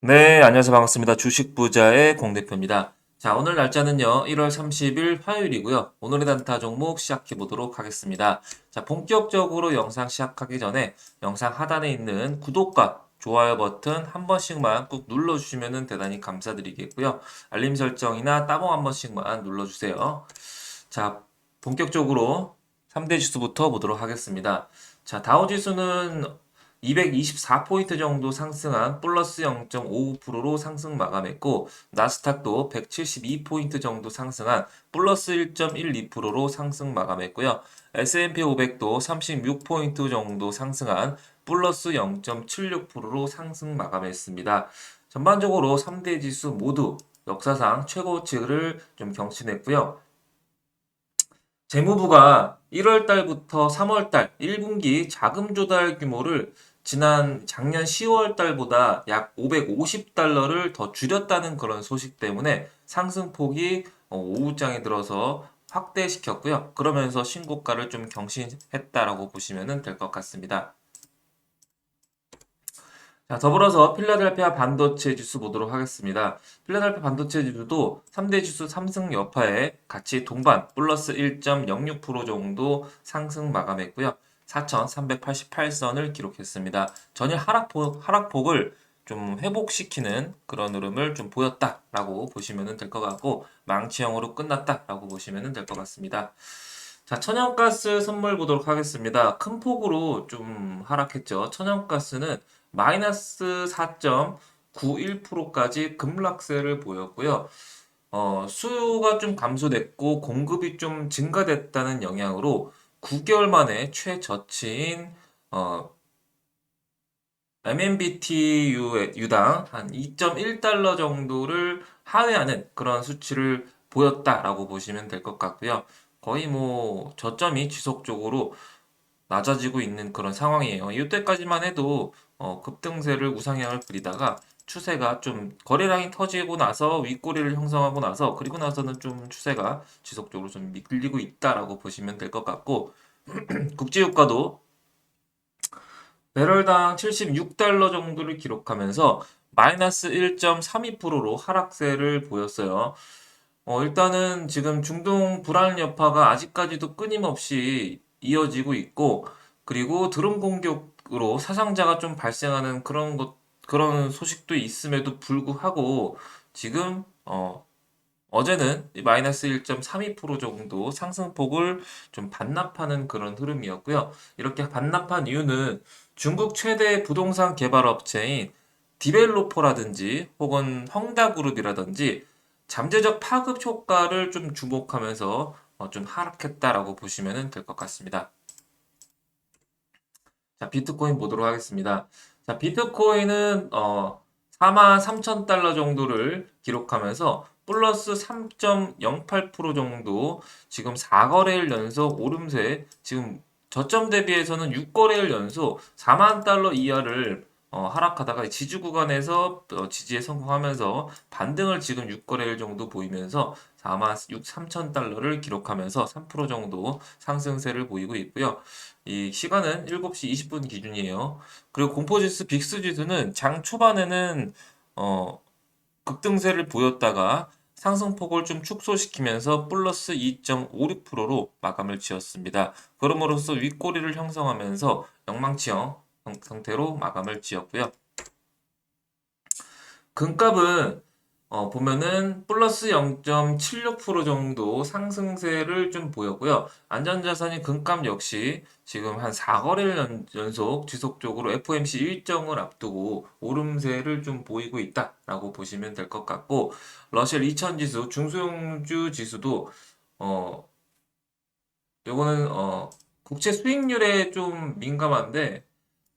네, 안녕하세요. 반갑습니다. 주식 부자의 공 대표입니다. 자, 오늘 날짜는요, 1월 30일 화요일이고요. 오늘의 단타 종목 시작해 보도록 하겠습니다. 자, 본격적으로 영상 시작하기 전에 영상 하단에 있는 구독과 좋아요 버튼 한 번씩만 꾹 눌러주시면 대단히 감사드리겠고요. 알림 설정이나 따봉 한 번씩만 눌러주세요. 자, 본격적으로 3대 지수부터 보도록 하겠습니다. 자, 다우 지수는 224포인트 정도 상승한 플러스 0.55%로 상승 마감했고, 나스닥도 172포인트 정도 상승한 플러스 1.12%로 상승 마감했고요. S&P 500도 36포인트 정도 상승한 플러스 0.76%로 상승 마감했습니다. 전반적으로 3대 지수 모두 역사상 최고치를 좀 경신했고요. 재무부가 1월 달부터 3월 달 1분기 자금 조달 규모를 작년 10월 달보다 약 550달러를 더 줄였다는 그런 소식 때문에 상승폭이 오후장에 들어서 확대시켰고요. 그러면서 신고가를 좀 경신했다라고 보시면 될 것 같습니다. 자, 더불어서 필라델피아 반도체 지수 보도록 하겠습니다. 필라델피아 반도체 지수도 3대 지수 상승 여파에 같이 동반 플러스 1.06% 정도 상승 마감했고요. 4,388선을 기록했습니다. 전일 하락폭을 좀 회복시키는 그런 흐름을 좀 보였다라고 보시면 될 것 같고, 망치형으로 끝났다라고 보시면 될 것 같습니다. 자, 천연가스 선물 보도록 하겠습니다. 큰 폭으로 좀 하락했죠. 천연가스는 마이너스 4.91%까지 급락세를 보였고요. 수요가 좀 감소됐고 공급이 좀 증가됐다는 영향으로 9개월 만에 최저치인 MMBTU당 한 2.1달러 정도를 하회하는 그런 수치를 보였다라고 보시면 될 것 같고요. 거의 뭐 저점이 지속적으로 낮아지고 있는 그런 상황이에요. 이때까지만 해도 급등세를 우상향을 그리다가 추세가 좀 거래량이 터지고 나서 윗꼬리를 형성하고 나서 그리고 나서는 좀 추세가 지속적으로 좀 밀리고 있다라고 보시면 될 것 같고, 국제유가도 배럴당 76달러 정도를 기록하면서 마이너스 1.32%로 하락세를 보였어요. 일단은 지금 중동 불안 여파가 아직까지도 끊임없이 이어지고 있고, 그리고 드론 공격으로 사상자가 좀 발생하는 그런 소식도 있음에도 불구하고, 지금, 어제는 마이너스 1.32% 정도 상승폭을 좀 반납하는 그런 흐름이었고요. 이렇게 반납한 이유는 중국 최대 부동산 개발 업체인 디벨로퍼라든지 혹은 헝다그룹이라든지 잠재적 파급 효과를 좀 주목하면서 좀 하락했다라고 보시면 될 것 같습니다. 자, 비트코인 보도록 하겠습니다. 자, 비트코인은 43,000달러 정도를 기록하면서 플러스 3.08% 정도 지금 4거래일 연속 오름세, 지금 저점 대비해서는 6거래일 연속 4만 달러 이하를 하락하다가 지지 구간에서 지지에 성공하면서 반등을 지금 6거래일 정도 보이면서 4만 3천 달러를 기록하면서 3% 정도 상승세를 보이고 있고요. 이 시간은 7시 20분 기준이에요. 그리고 공포지수 빅스 지수는 장 초반에는 어, 급등세를 보였다가 상승폭을 좀 축소시키면서 플러스 2.56%로 마감을 지었습니다. 그럼으로써 윗꼬리를 형성하면서 영망치형 상태로 마감을 지었고요. 금값은 보면은 플러스 0.76% 정도 상승세를 좀 보였고요. 안전자산인 금값 역시 지금 한 4거래일 연속 지속적으로 FOMC 일정을 앞두고 오름세를 좀 보이고 있다라고 보시면 될 것 같고, 러셀 2000 지수, 중소형주 지수도 어 요거는 국채 수익률에 좀 민감한데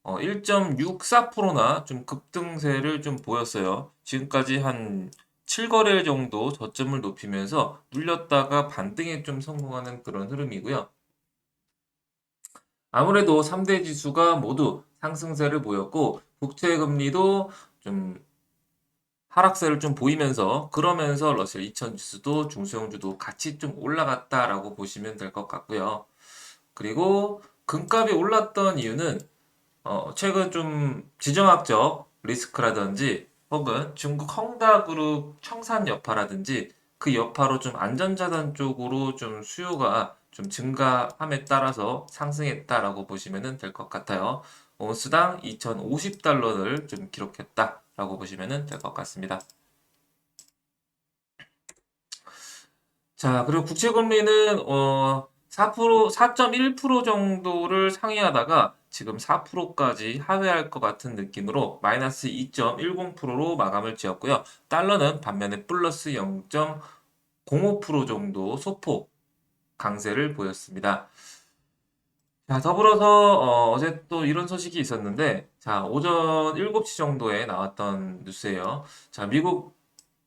1.64%나 좀 급등세를 좀 보였어요. 지금까지 한 7거래일 정도 저점을 높이면서 눌렸다가 반등에 좀 성공하는 그런 흐름이고요. 아무래도 3대 지수가 모두 상승세를 보였고, 국채 금리도 좀 하락세를 좀 보이면서, 그러면서 러셀 2000 지수도 중소형주도 같이 좀 올라갔다라고 보시면 될 것 같고요. 그리고 금값이 올랐던 이유는 최근 좀 지정학적 리스크라든지 혹은 중국 헝다그룹 청산 여파라든지 그 여파로 좀 안전자산 쪽으로 좀 수요가 좀 증가함에 따라서 상승했다라고 보시면 될 것 같아요. 온스당 2,050달러를 좀 기록했다라고 보시면 될 것 같습니다. 자, 그리고 국채금리는 4%, 4.1% 정도를 상회하다가 지금 4%까지 하회할 것 같은 느낌으로 마이너스 2.10%로 마감을 지었고요. 달러는 반면에 플러스 0.05% 정도 소폭 강세를 보였습니다. 자, 더불어서 어제 또 이런 소식이 있었는데, 자, 오전 7시 정도에 나왔던 뉴스예요. 자, 미국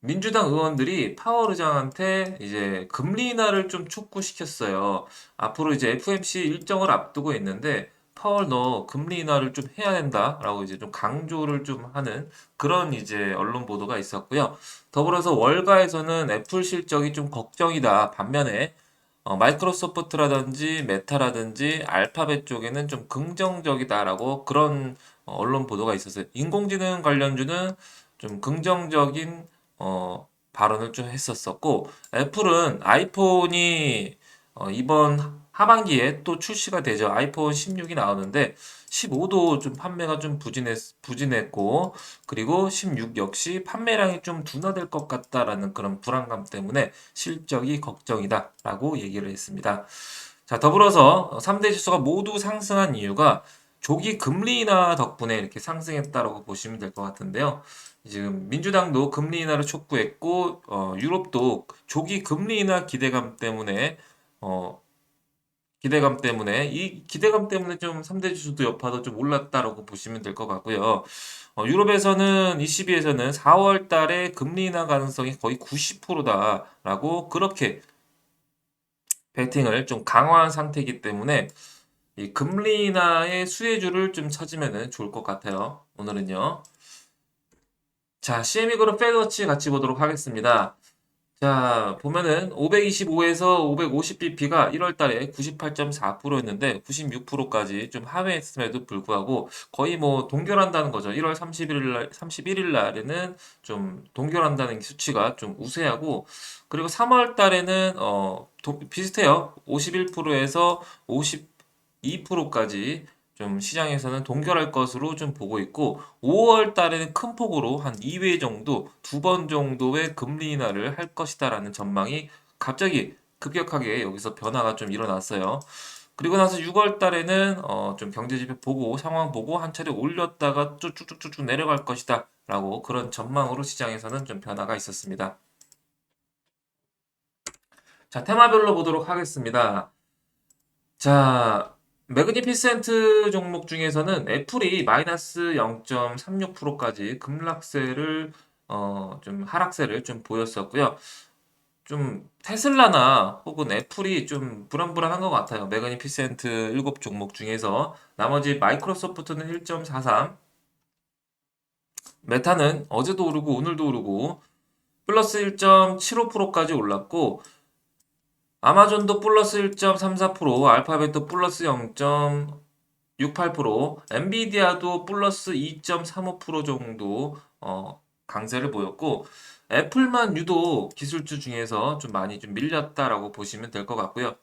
민주당 의원들이 파월 의장한테 이제 금리 인하를 좀 촉구시켰어요. 앞으로 이제 FOMC 일정을 앞두고 있는데 파월 너 금리 인하를 좀 해야 된다라고 이제 좀 강조를 좀 하는 그런 이제 언론 보도가 있었고요. 더불어서 월가에서는 애플 실적이 좀 걱정이다. 반면에 마이크로소프트라든지 메타라든지 알파벳 쪽에는 좀 긍정적이다라고 그런 언론 보도가 있었어요. 인공지능 관련주는 좀 긍정적인 발언을 좀 했었었고 애플은 아이폰이 이번 하반기에 또 출시가 되죠. 아이폰 16이 나오는데 15도 좀 판매가 좀 부진했고 그리고 16 역시 판매량이 좀 둔화될 것 같다라는 그런 불안감 때문에 실적이 걱정이다라고 얘기를 했습니다. 자, 더불어서 3대 지수가 모두 상승한 이유가 조기 금리 인하 덕분에 이렇게 상승했다라고 보시면 될 것 같은데요. 지금 민주당도 금리 인하를 촉구했고 유럽도 조기 금리 인하 기대감 때문에 이 기대감 때문에 좀 3대 지수도 여파도 좀 올랐다라고 보시면 될 것 같고요. 유럽에서는 ECB에서는 4월 달에 금리 인하 가능성이 거의 90%다라고 그렇게 베팅을 좀 강화한 상태이기 때문에 이 금리 인하의 수혜주를 좀 찾으면 좋을 것 같아요. 오늘은요. 자, CME 그룹 페드워치 같이 보도록 하겠습니다. 자, 보면은 525에서 550bp가 1월 달에 98.4%였는데 96%까지 좀 하회했음에도 불구하고 거의 뭐 동결한다는 거죠. 1월 31일 날에는 좀 동결한다는 수치가 좀 우세하고 그리고 3월 달에는 비슷해요. 51%에서 52%까지 좀 시장에서는 동결할 것으로 좀 보고 있고 5월 달에는 큰 폭으로 한 2회 정도, 2번 정도의 금리 인하를 할 것이다라는 전망이 갑자기 급격하게 여기서 변화가 좀 일어났어요. 그리고 나서 6월 달에는 좀 경제 지표 보고 상황 보고 한 차례 올렸다가 쭉쭉쭉쭉 내려갈 것이다라고 그런 전망으로 시장에서는 좀 변화가 있었습니다. 자, 테마별로 보도록 하겠습니다. 자, 매그니피센트 종목 중에서는 애플이 마이너스 0.36%까지 급락세를 좀 하락세를 좀 보였었고요. 좀 테슬라나 혹은 애플이 좀 불안불안한 것 같아요. 매그니피센트 7 종목 중에서 나머지 마이크로소프트는 1.43, 메타는 어제도 오르고 오늘도 오르고 플러스 1.75%까지 올랐고 아마존도 플러스 1.34%, 알파벳도 플러스 0.68%, 엔비디아도 플러스 2.35% 정도 강세를 보였고 애플만 유독 기술주 중에서 좀 많이 좀 밀렸다라고 보시면 될 것 같고요.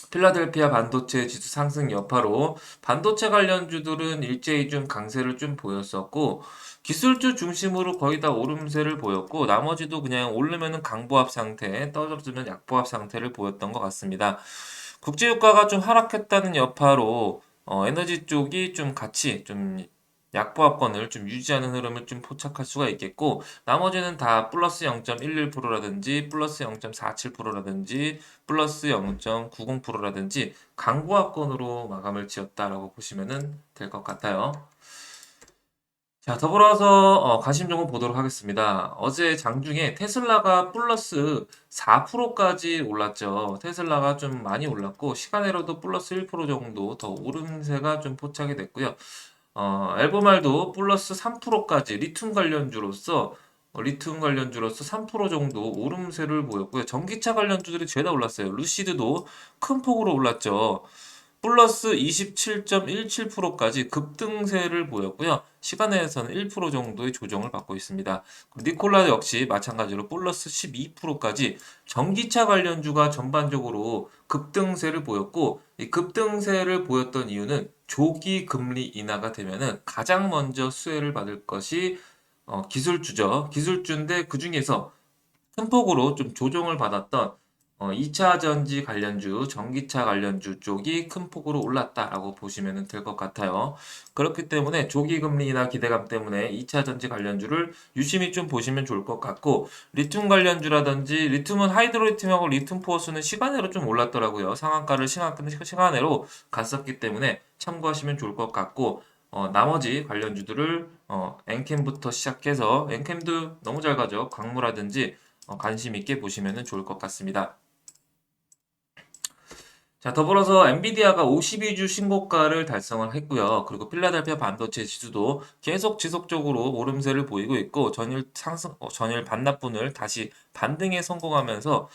필라델피아 반도체 지수 상승 여파로 반도체 관련주들은 일제히 좀 강세를 좀 보였었고 기술주 중심으로 거의 다 오름세를 보였고 나머지도 그냥 오르면은 강보합 상태, 떨어지면 약보합 상태를 보였던 것 같습니다. 국제유가가 좀 하락했다는 여파로 에너지 쪽이 좀 같이 좀 약보합권을 좀 유지하는 흐름을 좀 포착할 수가 있겠고 나머지는 다 플러스 0.11%라든지 플러스 0.47%라든지 플러스 0.90%라든지 강보합권으로 마감을 지었다라고 보시면 될 것 같아요. 자, 더불어서 관심 종목 보도록 하겠습니다. 어제 장중에 테슬라가 플러스 4%까지 올랐죠. 테슬라가 좀 많이 올랐고 시간으로도 플러스 1% 정도 더 오름세가 좀 포착이 됐고요. 앨범알도 플러스 3%까지 리튬 관련주로서 3% 정도 오름세를 보였고요. 전기차 관련주들이 죄다 올랐어요. 루시드도 큰 폭으로 올랐죠. 플러스 27.17%까지 급등세를 보였고요. 시간에서는 1% 정도의 조정을 받고 있습니다. 니콜라 역시 마찬가지로 플러스 12%까지 전기차 관련주가 전반적으로 급등세를 보였고, 이 급등세를 보였던 이유는 조기 금리 인하가 되면은 가장 먼저 수혜를 받을 것이 기술주죠. 기술주인데 그 중에서 큰 폭으로 좀 조정을 받았던 2차 전지 관련주, 전기차 관련주 쪽이 큰 폭으로 올랐다라고 보시면 될 것 같아요. 그렇기 때문에 조기 금리 인하 기대감 때문에 2차 전지 관련주를 유심히 좀 보시면 좋을 것 같고, 리튬 관련주라든지, 리튬은 하이드로리튬하고 리튬 포어스는 시간으로 좀 올랐더라고요. 상한가를 시간으로 갔었기 때문에 참고하시면 좋을 것 같고, 나머지 관련주들을 엔캠부터 시작해서, 엔캠도 너무 잘 가죠. 광무라든지 관심 있게 보시면 좋을 것 같습니다. 자, 더불어서 엔비디아가 52주 신고가를 달성을 했고요. 그리고 필라델피아 반도체 지수도 계속 지속적으로 오름세를 보이고 있고, 전일 반납분을 다시 반등에 성공하면서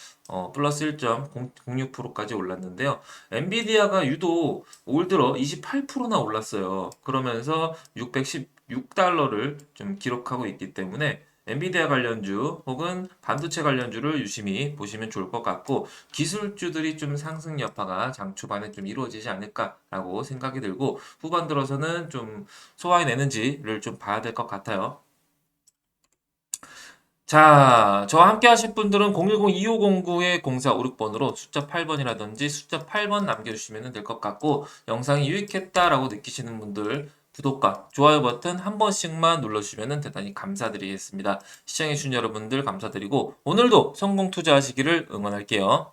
플러스 1.06%까지 올랐는데요. 엔비디아가 유독 올 들어 28%나 올랐어요. 그러면서 616달러를 좀 기록하고 있기 때문에 엔비디아 관련주 혹은 반도체 관련주를 유심히 보시면 좋을 것 같고, 기술주들이 좀 상승 여파가 장 초반에 좀 이루어지지 않을까라고 생각이 들고, 후반 들어서는 좀 소화해내는지를 좀 봐야 될 것 같아요. 자, 저와 함께 하실 분들은 010-2509-0456번으로 숫자 8번이라든지 숫자 8번 남겨주시면 될 것 같고, 영상이 유익했다라고 느끼시는 분들 구독과 좋아요 버튼 한 번씩만 눌러주시면 대단히 감사드리겠습니다. 시청해주신 여러분들 감사드리고, 오늘도 성공 투자하시기를 응원할게요.